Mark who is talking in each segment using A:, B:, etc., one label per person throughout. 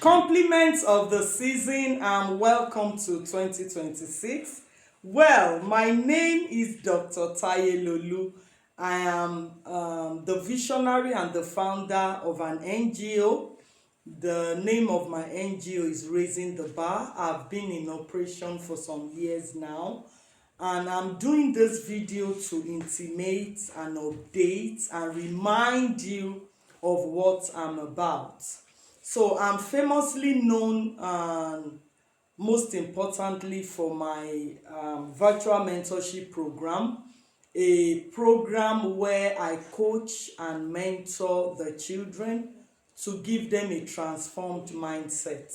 A: Compliments of the season and welcome to 2026. Well, my name is Dr. Taye Lolu. I am the visionary and the founder of an NGO. The name of my NGO is Raising the Bar. I've been in operation for some years now, and I'm doing this video to intimate and update and remind you of what I'm about. So I'm famously known, most importantly, for my virtual mentorship program, a program where I coach and mentor the children to give them a transformed mindset.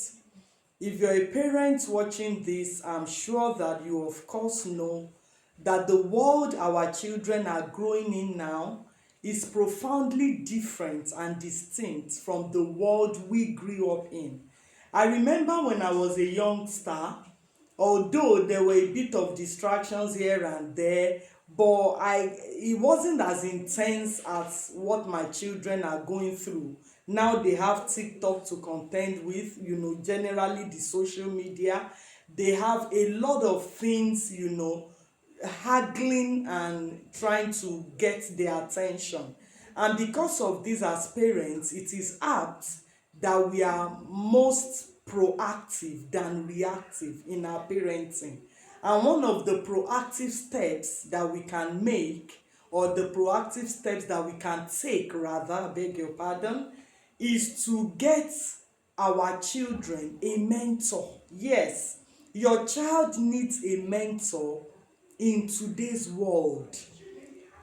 A: If you're a parent watching this, I'm sure that you of course know that the world our children are growing in now is profoundly different and distinct from the world we grew up in. I remember when I was a youngster, although there were a bit of distractions here and there, but it wasn't as intense as what my children are going through. Now they have TikTok to contend with, generally the social media. They have a lot of things, haggling and trying to get their attention. And because of this, as parents, it is apt that we are most proactive than reactive in our parenting. And one of the proactive steps that we can make, or the proactive steps that we can take, rather, I beg your pardon, is to get our children a mentor. Yes, your child needs a mentor in today's world.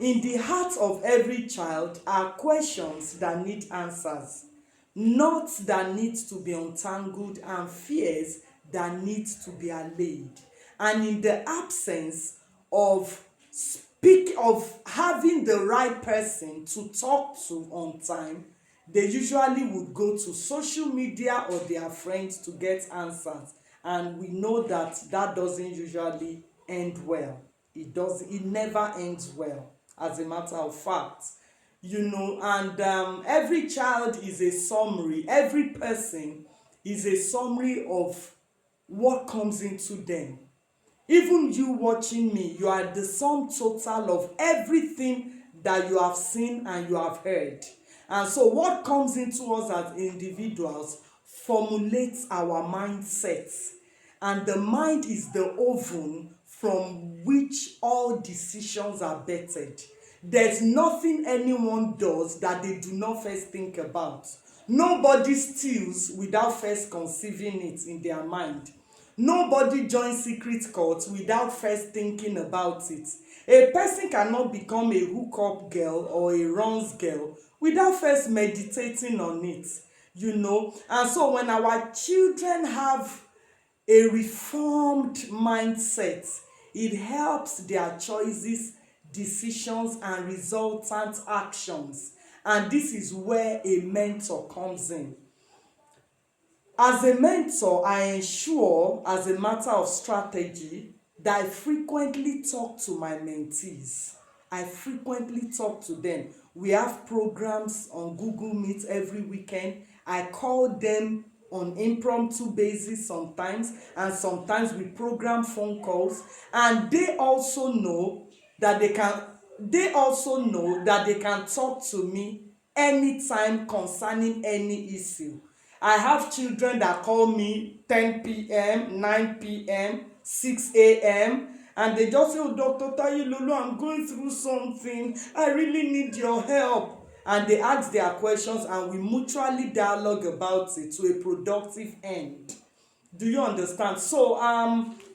A: In the heart of every child are questions that need answers, knots that need to be untangled, and fears that need to be allayed. And in the absence of having the right person to talk to on time, they usually would go to social media or their friends to get answers. And we know that that doesn't usually end well. It never ends well, as a matter of fact. And every child is a summary. Every person is a summary of what comes into them. Even you watching me, you are the sum total of everything that you have seen and you have heard. And so what comes into us as individuals formulates our mindsets. And the mind is the oven from which all decisions are bettered. There's nothing anyone does that they do not first think about. Nobody steals without first conceiving it in their mind. Nobody joins secret cults without first thinking about it. A person cannot become a hookup girl or a runs girl without first meditating on it. And so when our children have a reformed mindset, it helps their choices, decisions, and resultant actions. And this is where a mentor comes in. As a mentor, I ensure, as a matter of strategy, that I frequently talk to my mentees. I frequently talk to them. We have programs on Google Meet every weekend. I call them on impromptu basis sometimes, and sometimes we program phone calls, and they also know that they can talk to me anytime concerning any issue. I have children that call me 10 p.m., 9 p.m., 6 a.m., and they just say, "Oh, Dr. Taye Lolu, I'm going through something. I really need your help." And they ask their questions, and we mutually dialogue about it to a productive end. Do you understand? So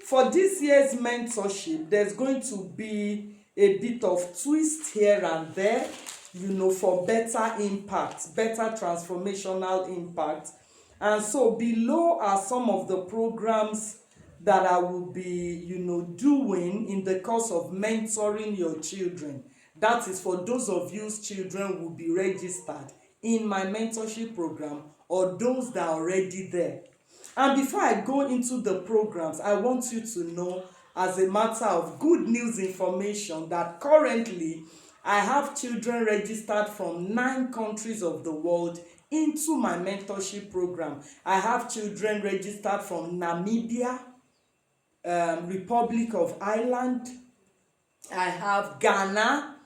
A: for this year's mentorship, there's going to be a bit of twist here and there, for better impact, better transformational impact. And so below are some of the programs that I will be, doing in the course of mentoring your children. That is for those of you whose children will be registered in my mentorship program, or those that are already there. And before I go into the programs, I want you to know, as a matter of good news information, that currently I have children registered from 9 countries of the world into my mentorship program. I have children registered from Namibia, Republic of Ireland, I have Ghana,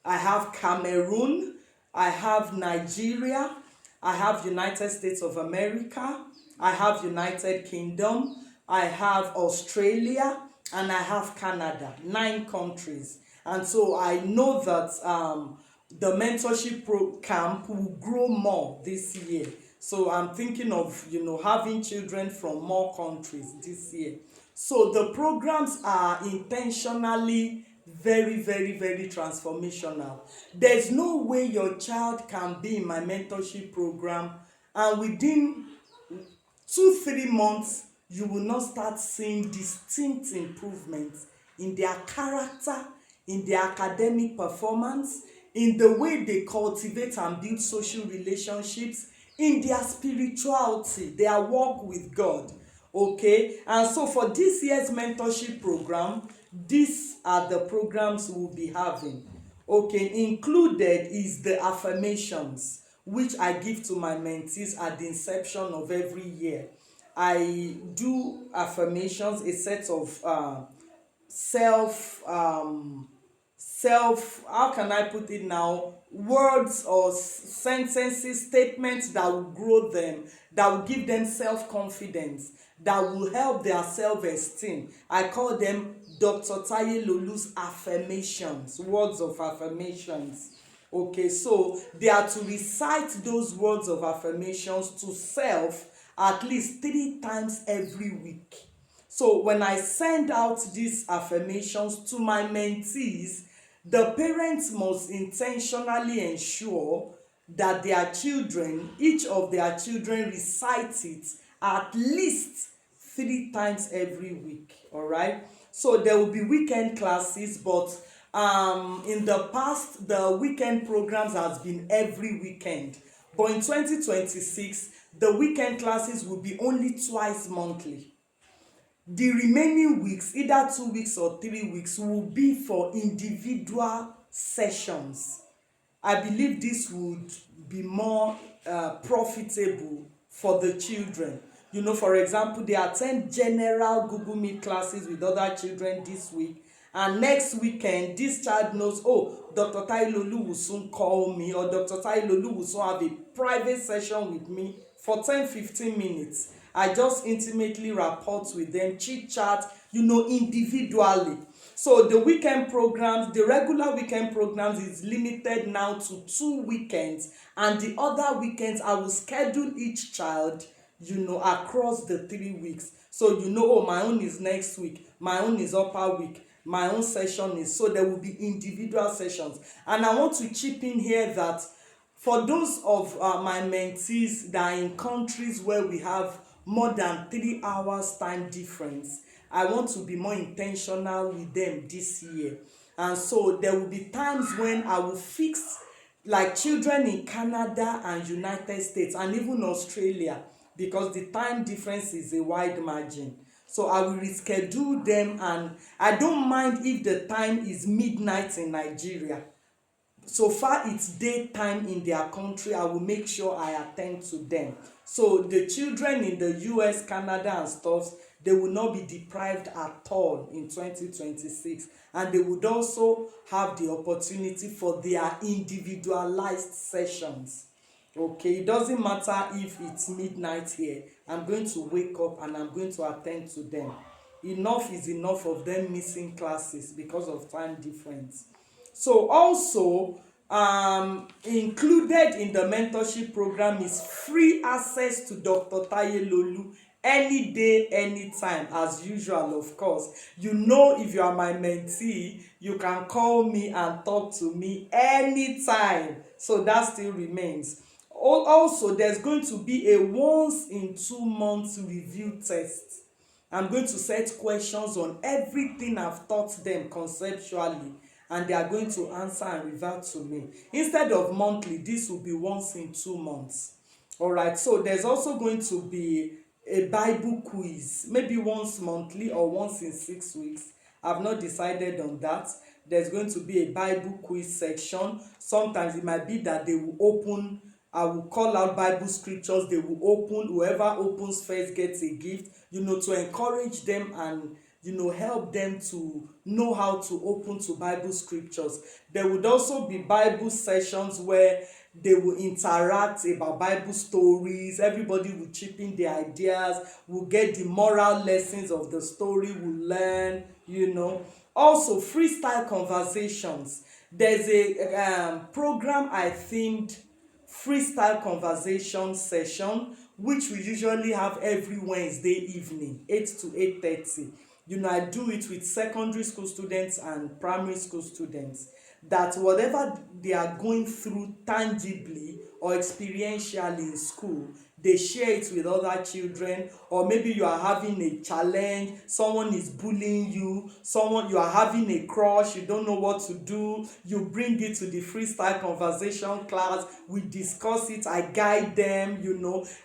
A: I have Cameroon, I have Nigeria, I have United States of America, I have United Kingdom, I have Australia, and I have Canada. 9 countries. And so I know that the mentorship camp will grow more this year. So I'm thinking of, having children from more countries this year. So the programs are intentionally very, very, very transformational. There's no way your child can be in my mentorship program and within 2-3 months you will not start seeing distinct improvements in their character, in their academic performance, in the way they cultivate and build social relationships, in their spirituality, their walk with God. Okay, and so for this year's mentorship program, these are the programs we'll be having. Okay, included is the affirmations which I give to my mentees at the inception of every year. I do affirmations, a set of self how can I put it now, words or sentences, statements that will grow them, that will give them self-confidence, that will help their self-esteem. I call them Dr. Taye Lolu's affirmations, words of affirmations. Okay, so they are to recite those words of affirmations to self at least 3 times every week. So when I send out these affirmations to my mentees, the parents must intentionally ensure that their children, each of their children, recite it at least 3 times every week. All right, so there will be weekend classes, but in the past the weekend programs has been every weekend, but in 2026 the weekend classes will be only twice monthly. The remaining weeks, either 2 weeks or 3 weeks, will be for individual sessions. I believe this would be more profitable for the children. For example, they attend general Google Meet classes with other children this week, and next weekend this child knows, oh, Dr. Taye Lolu will soon call me, or Dr. Taye Lolu will soon have a private session with me for 10-15 minutes. I just intimately rapport with them, chit chat, individually. So the weekend programs, the regular weekend programs is limited now to 2 weekends, and the other weekends I will schedule each child, across the 3 weeks. So oh, my own is next week, my own is upper week, my own session is, so there will be individual sessions. And I want to chip in here that for those of my mentees that are in countries where we have more than 3 hours time difference, I want to be more intentional with them this year. And so there will be times when I will fix, like, children in Canada and United States and even Australia, because the time difference is a wide margin. So I will reschedule them, and I don't mind if the time is midnight in Nigeria. So far it's daytime in their country, I will make sure I attend to them. So the children in the US, Canada and stuff, they will not be deprived at all in 2026, and they would also have the opportunity for their individualized sessions. Okay, it doesn't matter if it's midnight here, I'm going to wake up and I'm going to attend to them. Enough is enough of them missing classes because of time difference. So also included in the mentorship program is free access to Dr. Taye Lolu any day, anytime, as usual. Of course, if you are my mentee, you can call me and talk to me anytime. So that still remains. Also, there's going to be a once in 2 months review test. I'm going to set questions on everything I've taught them conceptually, and they are going to answer and revert to me. Instead of monthly, this will be once in 2 months. All right, so there's also going to be a Bible quiz, maybe once monthly or once in 6 weeks. I've not decided on that. There's going to be a Bible quiz section. Sometimes it might be that they will open I will call out Bible scriptures. They will open. Whoever opens first gets a gift, to encourage them and, help them to know how to open to Bible scriptures. There would also be Bible sessions where they will interact about Bible stories. Everybody will chip in their ideas. We'll get the moral lessons of the story. We'll learn. Also, freestyle conversations. There's a program I themed freestyle conversation session, which we usually have every Wednesday evening, 8 to 8:30. I do it with secondary school students and primary school students, that whatever they are going through tangibly or experientially in school, they share it with other children. Or maybe you are having a challenge, someone is bullying you, you are having a crush, you don't know what to do, you bring it to the freestyle conversation class, we discuss it, I guide them.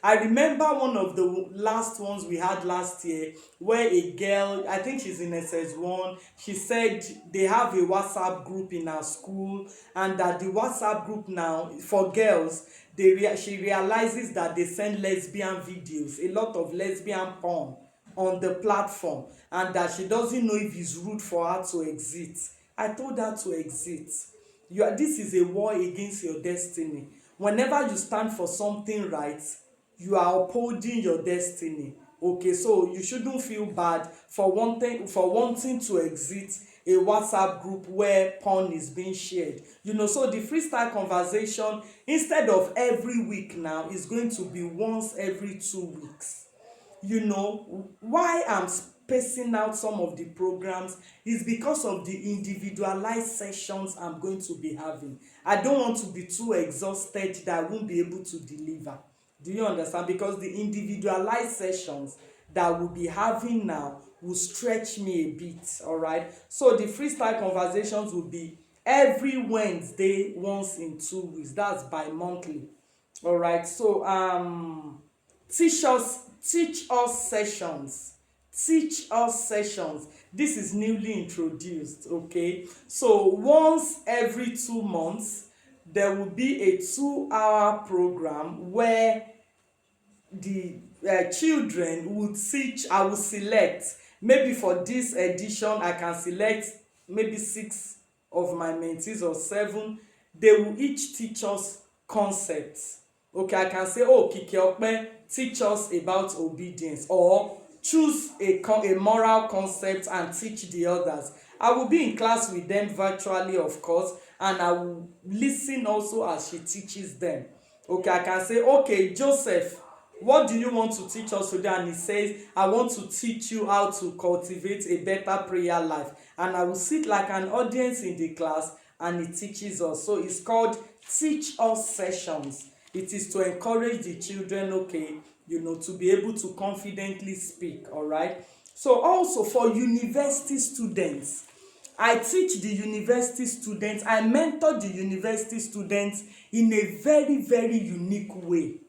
A: I remember one of the last ones we had last year, where a girl, I think she's in SS1, she said they have a WhatsApp group in her school, and that the WhatsApp group now for girls, she realizes that they send lesbian videos, a lot of lesbian porn on the platform, and that she doesn't know if it's rude for her to exit. I told her to exit. This is a war against your destiny. Whenever you stand for something right, you are upholding your destiny. Okay, so you shouldn't feel bad for wanting to exit a WhatsApp group where porn is being shared. So the freestyle conversation, instead of every week now, is going to be once every 2 weeks. Why I'm spacing out some of the programs is because of the individualized sessions I'm going to be having. I don't want to be too exhausted that I won't be able to deliver. Do you understand? Because the individualized sessions that we'll be having now will stretch me a bit. All right, so the freestyle conversations will be every Wednesday, once in 2 weeks. That's bi-monthly. All right, so teach us sessions. This is newly introduced. Okay, so once every 2 months there will be a 2-hour program where the children would teach. I will select, maybe for this edition I can select maybe 6 of my mentees or 7. They will each teach us concepts. Okay, I can say, oh, Kiki Okpe, teach us about obedience, or choose a moral concept and teach the others. I will be in class with them virtually, of course, and I will listen also as she teaches them. Okay, I can say, okay, Joseph, what do you want to teach us today? And he says, I want to teach you how to cultivate a better prayer life. And I will sit like an audience in the class, and he teaches us. So it's called Teach Us Sessions. It is to encourage the children, okay, to be able to confidently speak. All right. So also for university students, I teach the university students, I mentor the university students in a very, very unique way.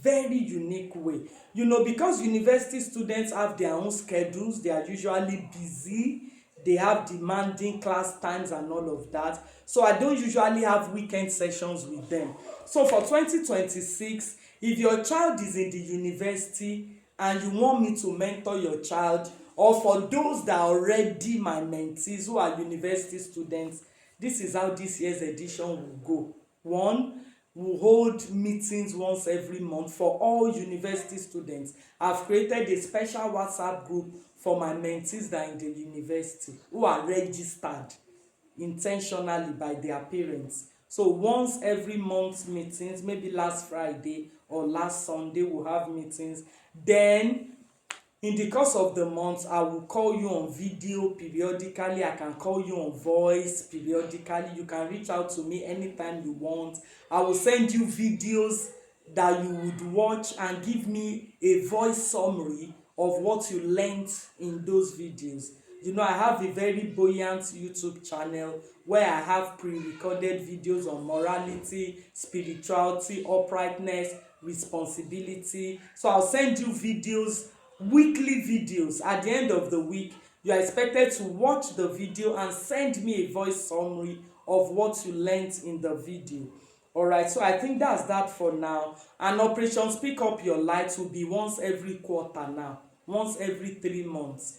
A: Because university students have their own schedules, they are usually busy, they have demanding class times and all of that. So I don't usually have weekend sessions with them. So for 2026, if your child is in the university and you want me to mentor your child, or for those that are already my mentees who are university students, this is how this year's edition will go. 1, we'll hold meetings once every month for all university students. I've created a special WhatsApp group for my mentees that are in the university who are registered intentionally by their parents. So once every month meetings, maybe last Friday or last Sunday we'll have meetings. Then in the course of the month, I will call you on video periodically. I can call you on voice periodically. You can reach out to me anytime you want. I will send you videos that you would watch and give me a voice summary of what you learned in those videos. I have a very buoyant YouTube channel where I have pre-recorded videos on morality, spirituality, uprightness, responsibility. So I'll send you videos, weekly videos. At the end of the week, you are expected to watch the video and send me a voice summary of what you learned in the video. All right, so I think that's that for now. And Operation Speak Up Your Light will be once every quarter now, once every 3 months.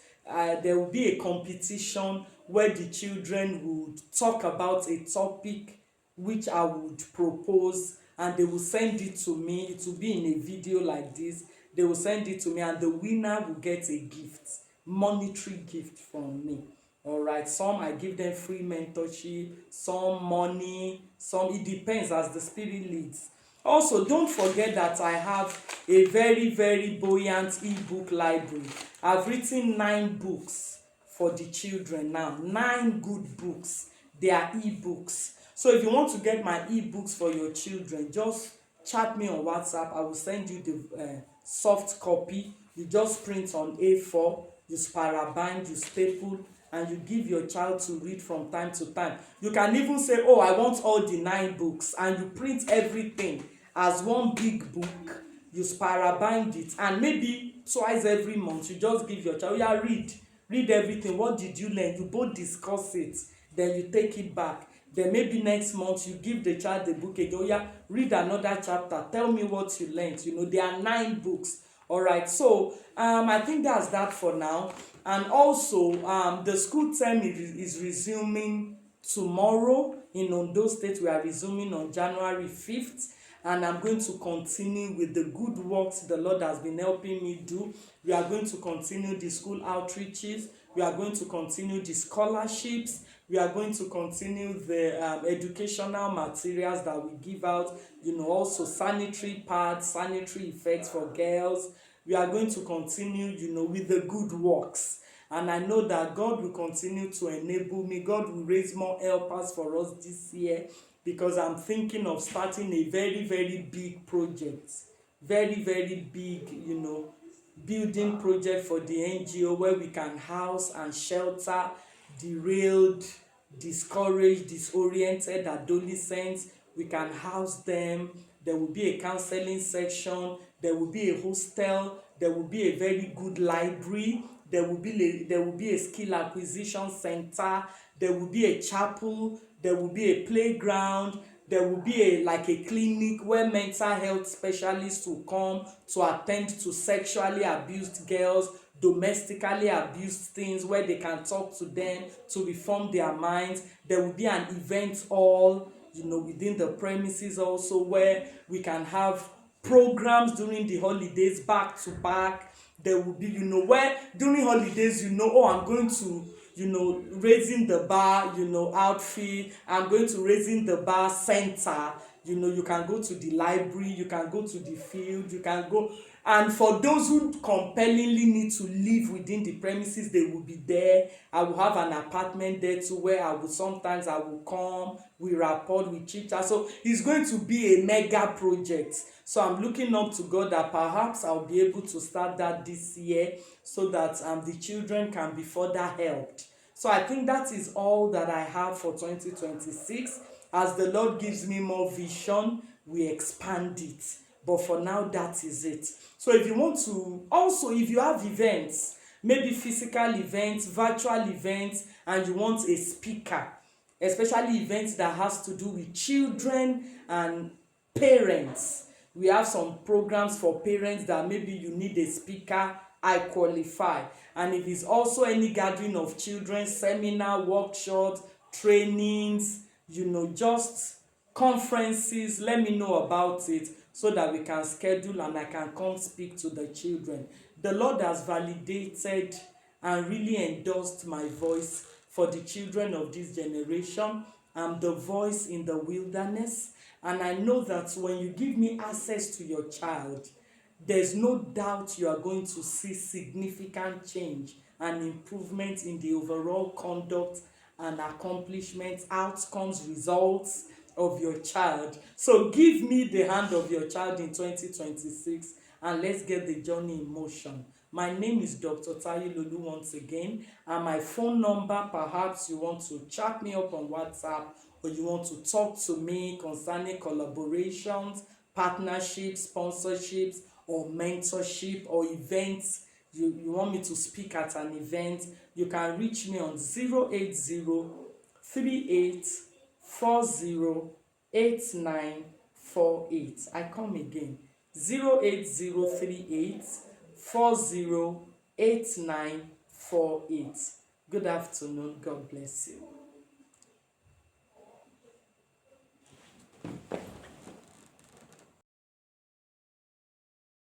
A: There will be a competition where the children would talk about a topic which I would propose, and they will send it to me. It will be in a video like this. They will send it to me, and the winner will get a gift, monetary gift from me. All right, some I give them free mentorship, some money, some, it depends as the spirit leads. Also, don't forget that I have a very, very buoyant ebook library. I've written 9 books for the children now, 9 good books. They are ebooks. So if you want to get my ebooks for your children, just chat me on WhatsApp. I will send you the soft copy. You just print on A4, you sparabind, you staple, and you give your child to read from time to time. You can even say, oh, I want all the 9 books, and you print everything as one big book. You sparabind it, and maybe twice every month you just give your child, yeah, read everything. What did you learn? You both discuss it, then you take it back. Then maybe next month you give the child the book again, oh yeah, read another chapter, tell me what you learned. There are 9 books. All right, so I think that's that for now. And also the school term is resuming tomorrow in Ondo State. We are resuming on January 5th, and I'm going to continue with the good works the Lord has been helping me do. We are going to continue the school outreaches. We are going to continue the scholarships. We are going to continue the educational materials that we give out, also sanitary pads, sanitary effects for girls. We are going to continue, with the good works. And I know that God will continue to enable me. God will raise more helpers for us this year, because I'm thinking of starting a very, very big project. Very, very big, building project for the NGO, where we can house and shelter derailed, discouraged, disoriented adolescents. We can house them. There will be a counseling section. There will be a hostel. There will be a very good library. There will be a skill acquisition center. There will be a chapel. There will be a playground. There will be a clinic where mental health specialists will come to attend to sexually abused girls, domestically abused teens, where they can talk to them to reform their minds. There will be an event hall, within the premises also, where we can have programs during the holidays back to back. There will be, where during holidays, oh, I'm going to, raising the bar, outfit. I'm going to raising the bar center. You can go to the library, you can go to the field, you can go. And for those who compellingly need to live within the premises, they will be there. I will have an apartment there too, where I will come, we rapport, we chit chat. So it's going to be a mega project. So I'm looking up to God that perhaps I'll be able to start that this year, so that the children can be further helped. So I think that is all that I have for 2026. As the Lord gives me more vision, we expand it. But for now, that is it. So if you want to, also if you have events, maybe physical events, virtual events, and you want a speaker, especially events that has to do with children and parents. We have some programs for parents that maybe you need a speaker. I qualify. And if it's also any gathering of children, seminar, workshops, trainings, just conferences, let me know about it, so that we can schedule and I can come speak to the children. The Lord has validated and really endorsed my voice for the children of this generation. I'm the voice in the wilderness, and I know that when you give me access to your child, there's no doubt you are going to see significant change and improvement in the overall conduct and accomplishments, outcomes, results of your child. So give me the hand of your child in 2026, and let's get the journey in motion. My name is Dr. Taye Lolu once again, and my phone number, perhaps you want to chat me up on WhatsApp, or you want to talk to me concerning collaborations, partnerships, sponsorships, or mentorship, or events. You want me to speak at an event, you can reach me on 080 38 40 8948. I come again, 08038 408948. Good afternoon. God bless you.